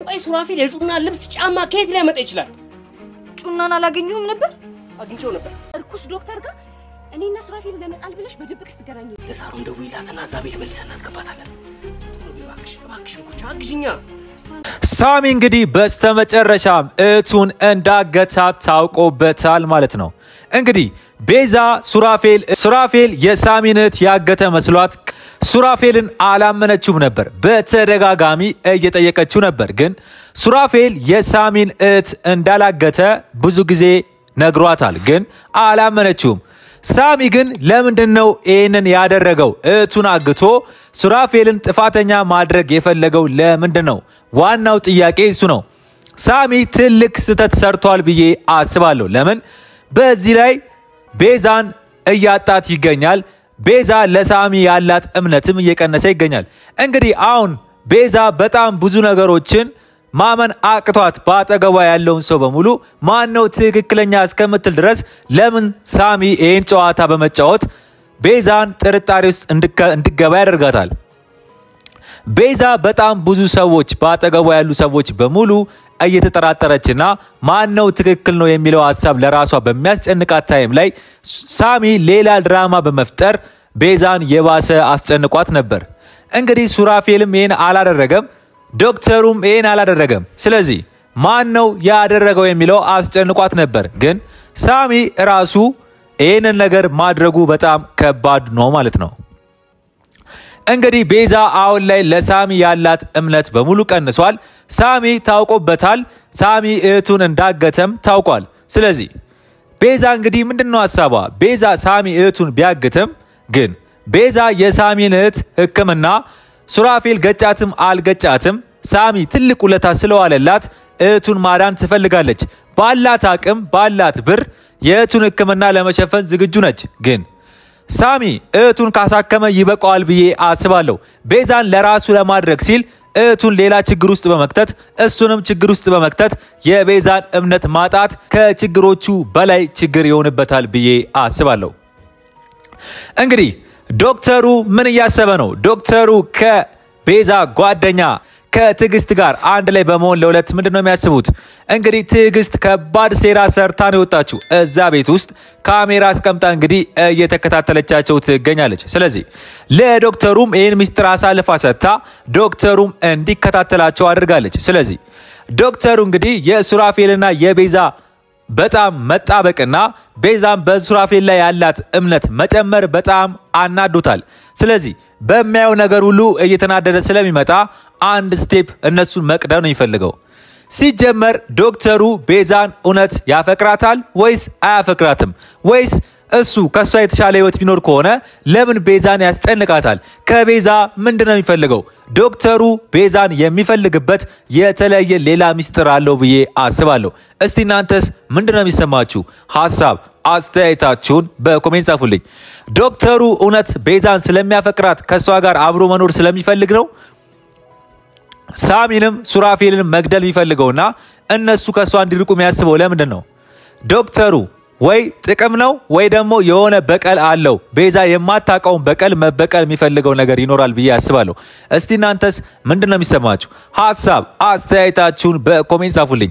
ቆይ ሱራፌል የጩና ልብስ ጫማ ከየት ሊያመጣ ይችላል? ጩናን አላገኘሁም ነበር። አግኝቼው ነበር። እርኩስ ዶክተር ጋር እኔና ሱራፌል ለመጣል ብለሽ በድብቅ ስትገናኙ ለሳሮን ደውይላትና እዛ ቤት መልሰን እናስገባታለን። እባክሽ ኩቻ አግዥኛ። ሳሚ እንግዲህ በስተመጨረሻም እቱን እንዳገታት ታውቆበታል ማለት ነው። እንግዲህ ቤዛ ሱራፌል የሳሚነት ያገተ መስሏት ሱራፌልን አላመነችውም ነበር። በተደጋጋሚ እየጠየቀችው ነበር። ግን ሱራፌል የሳሚን እት እንዳላገተ ብዙ ጊዜ ነግሯታል። ግን አላመነችውም። ሳሚ ግን ለምንድነው ይሄንን ያደረገው? እቱን አግቶ ሱራፌልን ጥፋተኛ ማድረግ የፈለገው ለምንድነው? ዋናው ጥያቄ እሱ ነው። ሳሚ ትልቅ ስህተት ሰርቷል ብዬ አስባለሁ። ለምን በዚህ ላይ ቤዛን እያጣት ይገኛል። ቤዛ ለሳሚ ያላት እምነትም እየቀነሰ ይገኛል። እንግዲህ አሁን ቤዛ በጣም ብዙ ነገሮችን ማመን አቅቷት ባጠገቧ ያለውን ሰው በሙሉ ማነው ትክክለኛ እስከምትል ድረስ ለምን ሳሚ ይሄን ጨዋታ በመጫወት ቤዛን ጥርጣሬ ውስጥ እንድገባ ያደርጋታል። ቤዛ በጣም ብዙ ሰዎች ባጠገቧ ያሉ ሰዎች በሙሉ እየተጠራጠረችና ማነው ትክክል ነው የሚለው ሐሳብ ለራሷ በሚያስጨንቃት ታይም ላይ ሳሚ ሌላ ድራማ በመፍጠር ቤዛን የባሰ አስጨንቋት ነበር። እንግዲህ ሱራፌልም ይሄን አላደረገም፣ ዶክተሩም ይሄን አላደረገም። ስለዚህ ማነው ያደረገው የሚለው አስጨንቋት ነበር። ግን ሳሚ ራሱ ይሄንን ነገር ማድረጉ በጣም ከባድ ነው ማለት ነው። እንግዲህ ቤዛ አሁን ላይ ለሳሚ ያላት እምነት በሙሉ ቀንሷል። ሳሚ ታውቆበታል። ሳሚ እቱን እንዳገተም ታውቋል። ስለዚህ ቤዛ እንግዲህ ምንድነው ሐሳቧ? ቤዛ ሳሚ እቱን ቢያግትም ግን ቤዛ የሳሚን እት ሕክምና ሱራፌል ገጫትም አልገጫትም ሳሚ ትልቅ ውለታ ስለዋለላት እቱን ማዳን ትፈልጋለች። ባላት አቅም ባላት ብር የእቱን ሕክምና ለመሸፈን ዝግጁ ነች። ግን ሳሚ እቱን ካሳከመ ይበቃዋል ብዬ አስባለሁ። ቤዛን ለራሱ ለማድረግ ሲል እቱን ሌላ ችግር ውስጥ በመክተት እሱንም ችግር ውስጥ በመክተት የቤዛን እምነት ማጣት ከችግሮቹ በላይ ችግር ይሆንበታል ብዬ አስባለሁ። እንግዲህ ዶክተሩ ምን እያሰበ ነው? ዶክተሩ ከቤዛ ጓደኛ ከትግስት ጋር አንድ ላይ በመሆን ለሁለት ምንድነው የሚያስቡት? እንግዲህ ትግስት ከባድ ሴራ ሰርታ ነው የወጣችው። እዛ ቤት ውስጥ ካሜራ አስቀምጣ እንግዲህ እየተከታተለቻቸው ትገኛለች። ስለዚህ ለዶክተሩም ይሄን ሚስጥር አሳልፋ ሰጥታ ዶክተሩም እንዲከታተላቸው አድርጋለች። ስለዚህ ዶክተሩ እንግዲህ የሱራፌልና የቤዛ በጣም መጣበቅና ቤዛም በሱራፌል ላይ ያላት እምነት መጨመር በጣም አናዱታል። ስለዚህ በሚያየው ነገር ሁሉ እየተናደደ ስለሚመጣ አንድ ስቴፕ እነሱን መቅደም ነው ይፈልገው። ሲጀመር ዶክተሩ ቤዛን እውነት ያፈቅራታል ወይስ አያፈቅራትም? ወይስ እሱ ከሷ የተሻለ ህይወት ቢኖር ከሆነ ለምን ቤዛን ያስጨንቃታል? ከቤዛ ምንድነው የሚፈልገው? ዶክተሩ ቤዛን የሚፈልግበት የተለየ ሌላ ሚስጥር አለው ብዬ አስባለሁ። እስቲ እናንተስ ምንድነው የሚሰማችሁ? ሐሳብ አስተያየታችሁን በኮሜንት ጻፉልኝ። ዶክተሩ እውነት ቤዛን ስለሚያፈቅራት ከሷ ጋር አብሮ መኖር ስለሚፈልግ ነው ሳሚንም ሱራፌልንም መግደል የሚፈልገውና እነሱ ከሷ እንዲርቁ የሚያስበው ለምንድን ነው? ዶክተሩ ወይ ጥቅም ነው ወይ ደግሞ የሆነ በቀል አለው። ቤዛ የማታውቀውን በቀል መበቀል የሚፈልገው ነገር ይኖራል ብዬ አስባለሁ። እስቲ እናንተስ ምንድነው የሚሰማችሁ? ሐሳብ አስተያየታችሁን በኮሜንት ጻፉልኝ።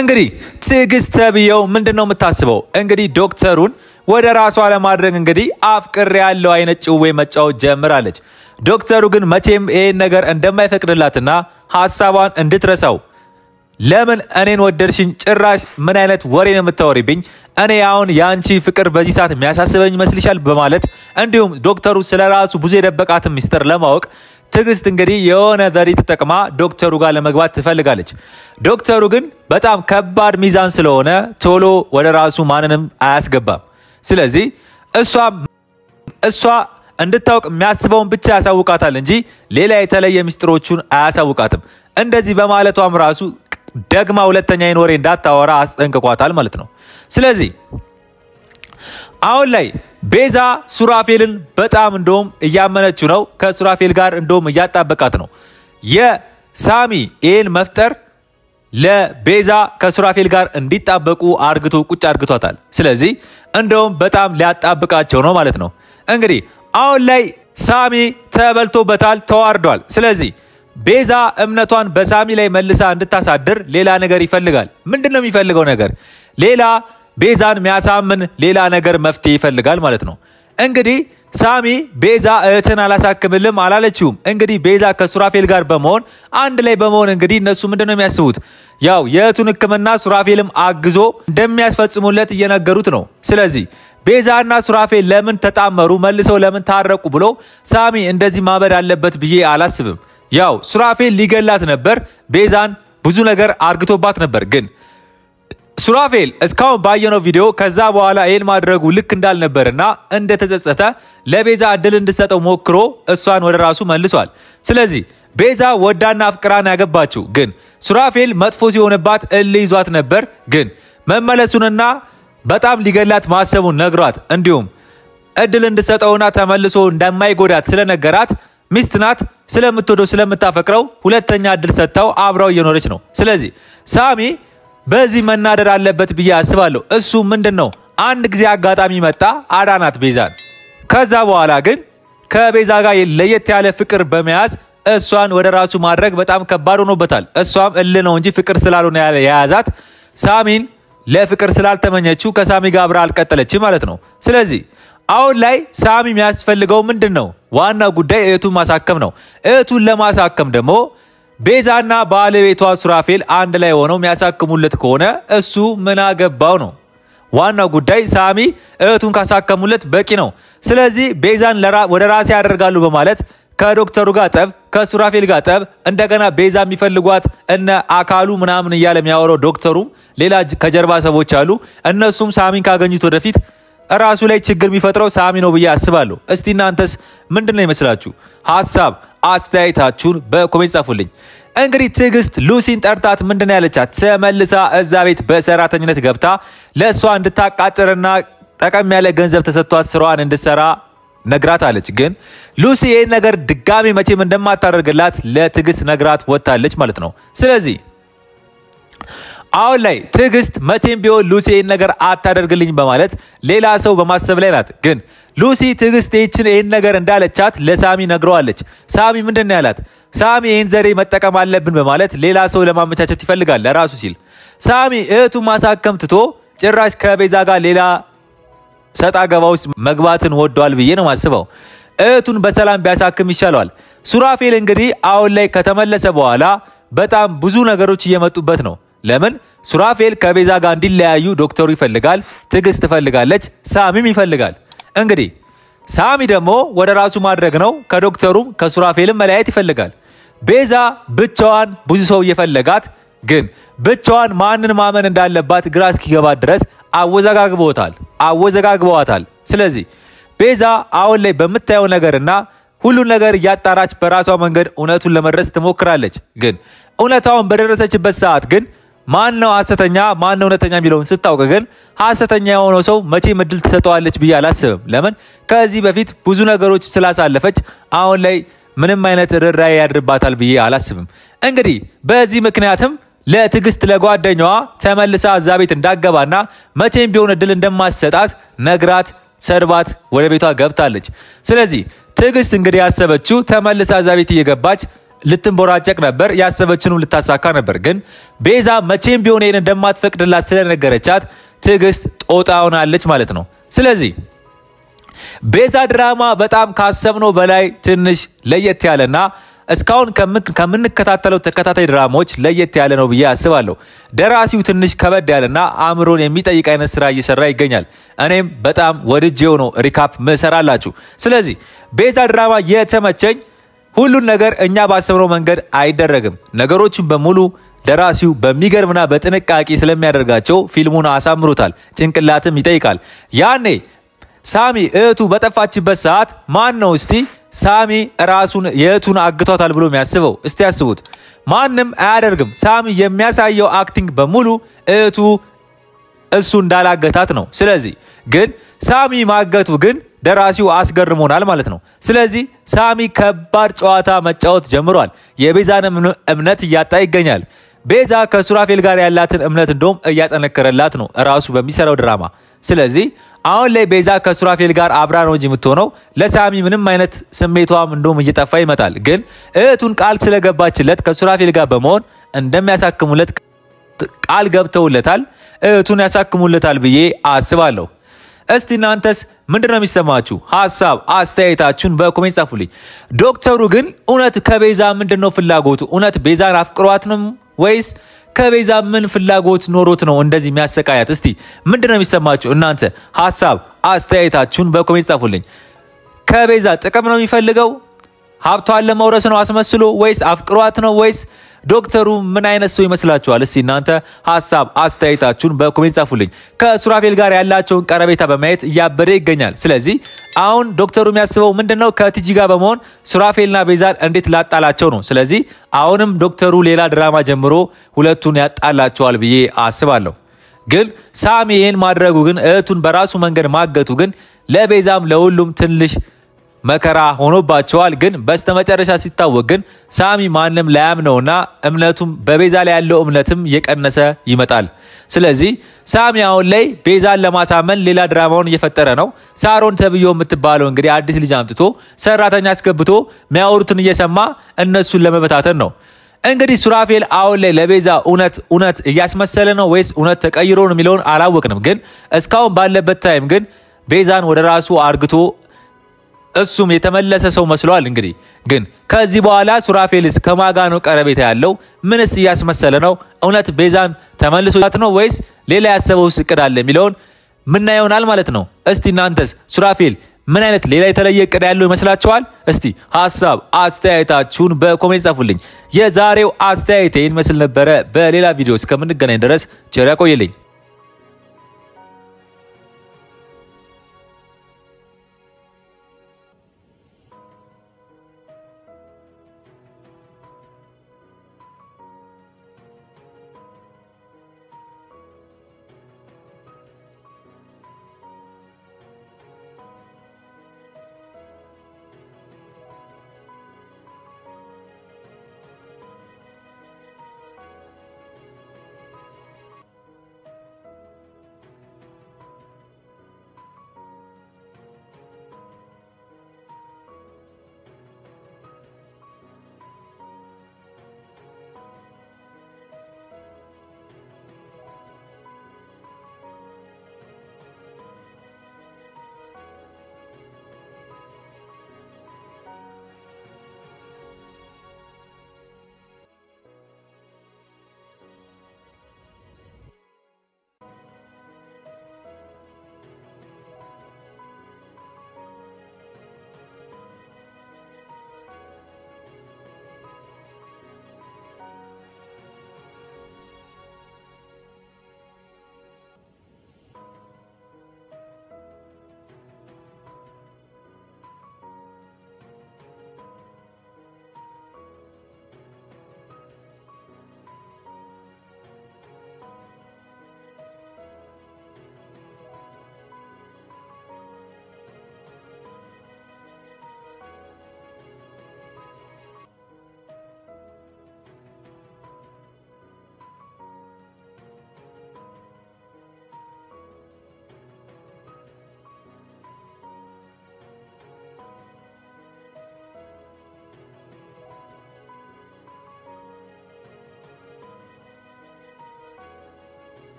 እንግዲህ ትግስት ተብየው ምንድነው የምታስበው? እንግዲህ ዶክተሩን ወደ ራሷ ለማድረግ እንግዲህ አፍቅር ያለው አይነት ጭዌ መጫወት ጀምራለች። ዶክተሩ ግን መቼም ይሄን ነገር እንደማይፈቅድላትና ሐሳቧን እንድትረሳው ለምን እኔን ወደድሽኝ? ጭራሽ ምን አይነት ወሬ ነው የምታወሪብኝ? እኔ አሁን ያንቺ ፍቅር በዚህ ሰዓት የሚያሳስበኝ ይመስልሻል? በማለት እንዲሁም ዶክተሩ ስለራሱ ብዙ የደበቃትን ሚስጥር ለማወቅ ትግስት እንግዲህ የሆነ ዘዴ ተጠቅማ ዶክተሩ ጋር ለመግባት ትፈልጋለች። ዶክተሩ ግን በጣም ከባድ ሚዛን ስለሆነ ቶሎ ወደ ራሱ ማንንም አያስገባም። ስለዚህ እሷ እንድታውቅ የሚያስበውን ብቻ ያሳውቃታል እንጂ ሌላ የተለየ ሚስጥሮቹን አያሳውቃትም። እንደዚህ በማለቷም ራሱ ደግማ ሁለተኛ ይኖሬ እንዳታወራ አስጠንቅቋታል ማለት ነው። ስለዚህ አሁን ላይ ቤዛ ሱራፌልን በጣም እንደውም እያመነችው ነው። ከሱራፌል ጋር እንደውም እያጣበቃት ነው። የሳሚ ይሄን መፍጠር ለቤዛ ከሱራፌል ጋር እንዲጣበቁ አርግቶ ቁጭ አርግቷታል። ስለዚህ እንደውም በጣም ሊያጣብቃቸው ነው ማለት ነው። እንግዲህ አሁን ላይ ሳሚ ተበልቶበታል፣ ተዋርዷል። ስለዚህ ቤዛ እምነቷን በሳሚ ላይ መልሳ እንድታሳድር ሌላ ነገር ይፈልጋል። ምንድነው የሚፈልገው ነገር? ሌላ ቤዛን የሚያሳምን ሌላ ነገር መፍትሄ ይፈልጋል ማለት ነው። እንግዲህ ሳሚ ቤዛ እህትን አላሳክምልም አላለችውም። እንግዲህ ቤዛ ከሱራፌል ጋር በመሆን አንድ ላይ በመሆን እንግዲህ እነሱ ምንድነው የሚያስቡት? ያው የእህቱን ሕክምና ሱራፌልም አግዞ እንደሚያስፈጽሙለት እየነገሩት ነው። ስለዚህ ቤዛና ሱራፌል ለምን ተጣመሩ መልሰው ለምን ታረቁ ብሎ ሳሚ እንደዚህ ማበድ አለበት ብዬ አላስብም። ያው ሱራፌል ሊገላት ነበር፣ ቤዛን ብዙ ነገር አርግቶባት ነበር። ግን ሱራፌል እስካሁን ባየነው ቪዲዮ ከዛ በኋላ ይሄን ማድረጉ ልክ እንዳልነበርና እንደተጸጸተ ለቤዛ እድል እንድትሰጠው ሞክሮ እሷን ወደ ራሱ መልሷል። ስለዚህ ቤዛ ወዳና አፍቅራን ያገባችው ግን ሱራፌል መጥፎ ሲሆንባት ይዟት ነበር። ግን መመለሱንና በጣም ሊገላት ማሰቡን ነግሯት እንዲሁም እድል እንድትሰጠውና ተመልሶ እንደማይጎዳት ስለነገራት ሚስት ናት፣ ስለምትወደው ስለምታፈቅረው ሁለተኛ እድል ሰጥተው አብረው እየኖረች ነው። ስለዚህ ሳሚ በዚህ መናደድ አለበት ብዬ አስባለሁ። እሱ ምንድነው አንድ ጊዜ አጋጣሚ መጣ አዳናት ቤዛን። ከዛ በኋላ ግን ከቤዛ ጋር ለየት ያለ ፍቅር በመያዝ እሷን ወደ ራሱ ማድረግ በጣም ከባድ ሆኖበታል። እሷም ነው እንጂ ፍቅር ስላልሆነ የያዛት ሳሚን ለፍቅር ስላልተመኘችው ከሳሚ ጋር አብራ አልቀጠለችም ማለት ነው። ስለዚህ አሁን ላይ ሳሚ የሚያስፈልገው ምንድነው? ዋና ጉዳይ እህቱን ማሳከም ነው። እህቱን ለማሳከም ደግሞ ቤዛና ባለቤቷ ሱራፌል አንድ ላይ ሆነው የሚያሳክሙለት ከሆነ እሱ ምን አገባው ነው ዋናው ጉዳይ። ሳሚ እህቱን ካሳከሙለት በቂ ነው። ስለዚህ ቤዛን ወደ ራሴ ያደርጋሉ በማለት ከዶክተሩ ጋር ጠብ፣ ከሱራፌል ጋር ጠብ፣ እንደገና ቤዛ የሚፈልጓት እነ አካሉ ምናምን እያለ የሚያወራው ዶክተሩም ሌላ ከጀርባ ሰዎች አሉ። እነሱም ሳሚን ካገኙት ወደፊት ራሱ ላይ ችግር የሚፈጥረው ሳሚ ነው ብዬ አስባለሁ። እስቲ እናንተስ ምንድነው ይመስላችሁ? ሐሳብ አስተያየታችሁን በኮሜንት ጻፉልኝ። እንግዲህ ትዕግስት ሉሲን ጠርታት ምንድነው ያለቻት? ተመልሳ እዛ ቤት በሰራተኝነት ገብታ ለሷ እንድታቃጥርና ጠቀም ያለ ገንዘብ ተሰጥቷት ስራዋን እንድትሰራ ነግራታለች። ግን ሉሲ ይሄን ነገር ድጋሚ መቼም እንደማታደርግላት ለትዕግስት ነግራት ወጣለች ማለት ነው። ስለዚህ አሁን ላይ ትዕግስት መቼም ቢሆን ሉሲ ይሄን ነገር አታደርግልኝ በማለት ሌላ ሰው በማሰብ ላይ ናት። ግን ሉሲ ትዕግስት ይሄን ነገር እንዳለቻት ለሳሚ ነግረዋለች። ሳሚ ምንድነው ያላት? ሳሚ ይሄን ዘዴ መጠቀም አለብን በማለት ሌላ ሰው ለማመቻቸት ይፈልጋል ለራሱ ሲል። ሳሚ እህቱ ማሳከም ትቶ ጭራሽ ከቤዛ ጋር ሌላ ሰጣ ገባ ውስጥ መግባትን ወዷል ብዬ ነው ማስበው። እህቱን በሰላም ቢያሳክም ይሻለዋል። ሱራፌል እንግዲህ አሁን ላይ ከተመለሰ በኋላ በጣም ብዙ ነገሮች እየመጡበት ነው። ለምን ሱራፌል ከቤዛ ጋር እንዲለያዩ ዶክተሩ ይፈልጋል፣ ትዕግስት ትፈልጋለች፣ ሳሚም ይፈልጋል። እንግዲህ ሳሚ ደግሞ ወደ ራሱ ማድረግ ነው። ከዶክተሩም ከሱራፌልም መለያየት ይፈልጋል። ቤዛ ብቻዋን ብዙ ሰው እየፈለጋት ግን ብቻዋን ማንን ማመን እንዳለባት ግራ እስኪገባት ድረስ አወዘጋግበዋታል። ስለዚህ ቤዛ አሁን ላይ በምታየው ነገርና ሁሉን ነገር እያጣራች በራሷ መንገድ እውነቱን ለመድረስ ትሞክራለች። ግን እውነታውን በደረሰችበት ሰዓት ግን ማን ነው ሐሰተኛ ማን ነው እውነተኛ የሚለውን ስታውቅ ግን ሐሰተኛ የሆነው ሰው መቼም እድል ትሰጠዋለች ብዬ አላስብም። ለምን ከዚህ በፊት ብዙ ነገሮች ስላሳለፈች አሁን ላይ ምንም አይነት ርራይ ያድርባታል ብዬ አላስብም። እንግዲህ በዚህ ምክንያትም ለትዕግስት ለጓደኛዋ ተመልሳ እዛ ቤት እንዳገባና መቼም ቢሆን እድል እንደማትሰጣት ነግራት ሰድባት ወደ ቤቷ ገብታለች። ስለዚህ ትዕግስት እንግዲህ ያሰበችው ተመልሳ እዛ ቤት እየገባች ልትንቦራጨቅ ነበር፣ ያሰበችውን ልታሳካ ነበር። ግን ቤዛ መቼም ቢሆን ይሄን እንደማትፈቅድላት ስለነገረቻት ትዕግስት ጦጣ ሆናለች ማለት ነው። ስለዚህ ቤዛ ድራማ በጣም ካሰብነው በላይ ትንሽ ለየት ያለና እስካሁን ከምንከታተለው ተከታታይ ድራማዎች ለየት ያለ ነው ብዬ አስባለሁ። ደራሲው ትንሽ ከበድ ያለና አእምሮን የሚጠይቅ አይነት ስራ እየሰራ ይገኛል። እኔም በጣም ወድጄው ነው ሪካፕ መሰራላችሁ። ስለዚህ ቤዛ ድራማ የተመቸኝ ሁሉን ነገር እኛ ባሰብነው መንገድ አይደረግም። ነገሮችን በሙሉ ደራሲው በሚገርምና በጥንቃቄ ስለሚያደርጋቸው ፊልሙን አሳምሮታል። ጭንቅላትም ይጠይቃል። ያኔ ሳሚ እህቱ በጠፋችበት ሰዓት ማን ነው እስቲ ሳሚ ራሱን የእህቱን አግቷታል ብሎ የሚያስበው? እስቲ ያስቡት። ማንም አያደርግም። ሳሚ የሚያሳየው አክቲንግ በሙሉ እህቱ እሱ እንዳላገታት ነው። ስለዚህ ግን ሳሚ ማገቱ ግን ደራሲው አስገርሞናል ማለት ነው። ስለዚህ ሳሚ ከባድ ጨዋታ መጫወት ጀምሯል። የቤዛን እምነት እያጣ ይገኛል። ቤዛ ከሱራፌል ጋር ያላትን እምነት እንደውም እያጠነከረላት ነው ራሱ በሚሰራው ድራማ። ስለዚህ አሁን ላይ ቤዛ ከሱራፌል ጋር አብራ ነው እንጂ የምትሆነው ለሳሚ ምንም አይነት ስሜቷም እንደውም እየጠፋ ይመጣል። ግን እህቱን ቃል ስለገባችለት ከሱራፌል ጋር በመሆን እንደሚያሳክሙለት ቃል ገብተውለታል። እህቱን ያሳክሙለታል ብዬ አስባለሁ። እስቲ እናንተስ ምንድነው የሚሰማችሁ? ሐሳብ አስተያየታችሁን በኮሜንት ጻፉልኝ። ዶክተሩ ግን እውነት ከቤዛ ምንድነው ፍላጎቱ? እውነት ቤዛን አፍቅሯት ነው ወይስ ከቤዛ ምን ፍላጎት ኖሮት ነው እንደዚህ የሚያሰቃያት? እስቲ ምንድነው የሚሰማችሁ እናንተ? ሐሳብ አስተያየታችሁን በኮሜንት ጻፉልኝ። ከቤዛ ጥቅም ነው የሚፈልገው? ሀብቷን ለመውረስ ነው አስመስሎ? ወይስ አፍቅሯት ነው? ወይስ ዶክተሩ ምን አይነት ሰው ይመስላችኋል? እስቲ እናንተ ሐሳብ አስተያየታችሁን በኮሜንት ጻፉልኝ። ከሱራፌል ጋር ያላቸውን ቀረቤታ በማየት እያበደ ይገኛል። ስለዚህ አሁን ዶክተሩ የሚያስበው ምንድነው? ከቲጂ ጋር በመሆን ሱራፌልና ቤዛን እንዴት ላጣላቸው ነው። ስለዚህ አሁንም ዶክተሩ ሌላ ድራማ ጀምሮ ሁለቱን ያጣላቸዋል ብዬ አስባለሁ። ግን ሳሚ ይሄን ማድረጉ ግን እህቱን በራሱ መንገድ ማገቱ ግን ለቤዛም ለሁሉም ትንሽ መከራ ሆኖባቸዋል። ግን በስተመጨረሻ ሲታወቅ ግን ሳሚ ማንም ላያምነውና እምነቱም በቤዛ ላይ ያለው እምነትም እየቀነሰ ይመጣል። ስለዚህ ሳሚ አሁን ላይ ቤዛን ለማሳመን ሌላ ድራማውን እየፈጠረ ነው። ሳሮን ተብዮ የምትባለው እንግዲህ አዲስ ልጅ አምጥቶ ሰራተኛ አስገብቶ የሚያወሩትን እየሰማ እነሱን ለመበታተን ነው። እንግዲህ ሱራፌል አሁን ላይ ለቤዛ እውነት እያስመሰለ ነው ወይስ እውነት ተቀይሮ ነው የሚለውን አላወቅንም። ግን እስካሁን ባለበት ታይም ግን ቤዛን ወደ ራሱ አርግቶ እሱም የተመለሰ ሰው መስሏል። እንግዲህ ግን ከዚህ በኋላ ሱራፌልስ ከማጋ ነው ቀረቤታ ያለው? ምንስ እያስመሰለ ነው? እውነት ቤዛን ተመልሶት ነው ወይስ ሌላ ያሰበው እቅድ አለ የሚለውን ምናየው ይሆናል ማለት ነው። እስቲ እናንተስ ሱራፌል ምን አይነት ሌላ የተለየ እቅድ ያለው ይመስላችኋል? እስቲ ሐሳብ አስተያየታችሁን በኮሜንት ጻፉልኝ። የዛሬው አስተያየቴ ይመስል ነበረ። በሌላ ቪዲዮ እስከምንገናኝ ድረስ ቸር ያቆየልኝ።